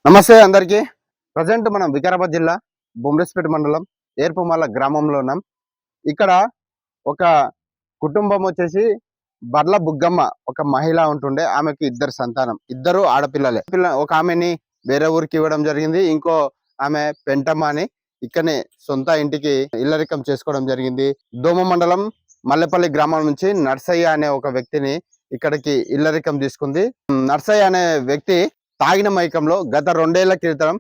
నమస్తే అందరికీ. ప్రజెంట్ మనం వికారాబాద్ జిల్లా బొమ్మిడిపేట మండలం ఏర్పుమాల గ్రామంలో ఉన్నాం. ఇక్కడ ఒక కుటుంబం వచ్చేసి బర్ల బుగ్గమ్మ ఒక మహిళ ఉంటుండే. ఆమెకి ఇద్దరు సంతానం, ఇద్దరు ఆడపిల్లలే. ఒక ఆమెని వేరే ఊరికి ఇవ్వడం జరిగింది. ఇంకో ఆమె పెంటమ్మ అని ఇక్కడనే సొంత ఇంటికి ఇల్లరికం చేసుకోవడం జరిగింది. దోమ మండలం మల్లెపల్లి గ్రామం నుంచి నర్సయ్య అనే ఒక వ్యక్తిని ఇక్కడికి ఇల్లరికం తీసుకుంది. నర్సయ్య అనే వ్యక్తి తాగిన మైకంలో గత 2 ఏళ్ల క్రితం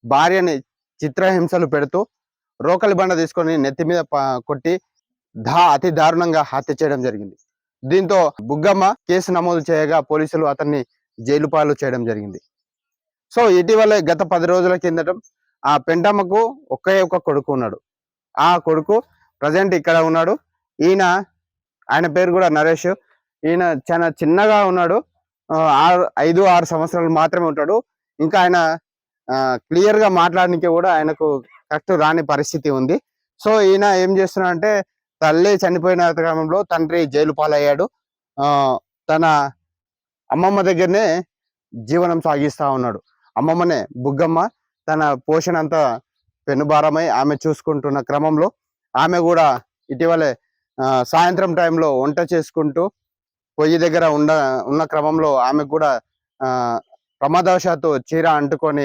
భార్యని చిత్రహింసలు పెడుతూ రోకలి బండ తీసుకొని నెత్తి మీద కొట్టి అతి దారుణంగా హత్య చేయడం జరిగింది. దీంతో బుగ్గమ్మ కేసు నమోదు చేయగా పోలీసులు అతన్ని జైలు పాలు చేయడం జరిగింది. సో ఇటీవలే గత 10 రోజుల కిందట ఆ పెంటమ్మకు ఒకే ఒక కొడుకు ఉన్నాడు. ఆ కొడుకు ప్రజెంట్ ఇక్కడ ఉన్నాడు. ఆయన పేరు కూడా నరేష్. ఈయన చాలా చిన్నగా ఉన్నాడు. 5-6 సంవత్సరాలు మాత్రమే ఉంటాడు. ఇంకా ఆయన క్లియర్ గా మాట్లాడడానికి కూడా ఆయనకు కరెక్ట్ రాని పరిస్థితి ఉంది. సో ఈయన ఏం చేస్తున్నాడంటే, తల్లి చనిపోయిన క్రమంలో తండ్రి జైలు పాలయ్యాడు. తన అమ్మమ్మ దగ్గరనే జీవనం సాగిస్తా ఉన్నాడు. అమ్మమ్మనే బుగ్గమ్మ తన పోషణ అంతా పెనుభారమై ఆమె చూసుకుంటున్న క్రమంలో ఆమె కూడా ఇటీవలే సాయంత్రం టైంలో వంట చేసుకుంటూ పొయ్యి దగ్గర ఉన్న క్రమంలో ఆమె కూడా ప్రమాదవశాత్తు చీర అంటుకొని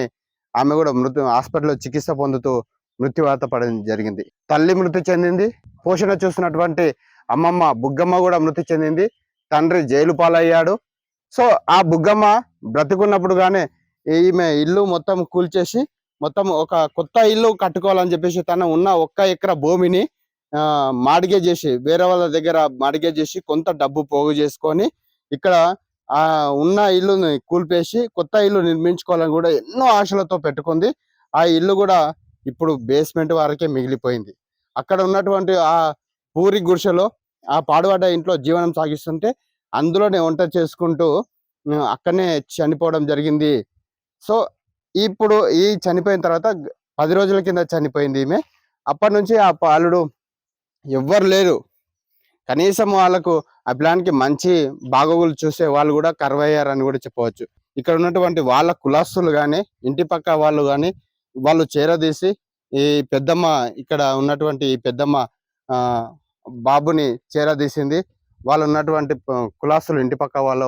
ఆమె కూడా హాస్పిటల్లో చికిత్స పొందుతూ మృత్యువాత పడడం జరిగింది. తల్లి మృతి చెందింది. పోషణ చూస్తున్నటువంటి అమ్మమ్మ బుగ్గమ్మ కూడా మృతి చెందింది. తండ్రి జైలు పాలయ్యాడు. సో ఆ బుగ్గమ్మ బ్రతికున్నప్పుడు గానే ఈమె ఇల్లు మొత్తం కూల్చేసి మొత్తం ఒక కొత్త ఇల్లు కట్టుకోవాలని చెప్పేసి తన ఉన్న 1 ఎకరా భూమిని మాడిగే చేసి వేరే వాళ్ళ దగ్గర మాడిగే చేసి కొంత డబ్బు పోగు చేసుకొని ఇక్కడ ఉన్న ఇల్లుని కూల్పేసి కొత్త ఇల్లు నిర్మించుకోవాలని కూడా ఎన్నో ఆశలతో పెట్టుకుంది. ఆ ఇల్లు కూడా ఇప్పుడు బేస్మెంట్ వరకే మిగిలిపోయింది. అక్కడ ఉన్నటువంటి ఆ పూరి గుడిసెలో ఆ పాడుపడ్డ ఇంట్లో జీవనం సాగిస్తుంటే అందులోనే వంట చేసుకుంటూ అక్కడనే చనిపోవడం జరిగింది. సో ఇప్పుడు ఈ చనిపోయిన తర్వాత 10 రోజుల కింద చనిపోయింది ఈమె. అప్పటి నుంచి ఆ పాలుడు ఎవ్వరు లేరు. కనీసం వాళ్ళకు ఆ ప్లాన్కి మంచి బాగోగులు చూసే వాళ్ళు కూడా కరువయ్యారని కూడా చెప్పవచ్చు. ఇక్కడ ఉన్నటువంటి వాళ్ళ కులస్తులు కానీ ఇంటి పక్క వాళ్ళు కానీ వాళ్ళు చేరదీసి ఈ పెద్దమ్మ ఇక్కడ ఉన్నటువంటి ఈ పెద్దమ్మ బాబుని చేరదీసింది. వాళ్ళు ఉన్నటువంటి కులస్తులు ఇంటి పక్క వాళ్ళు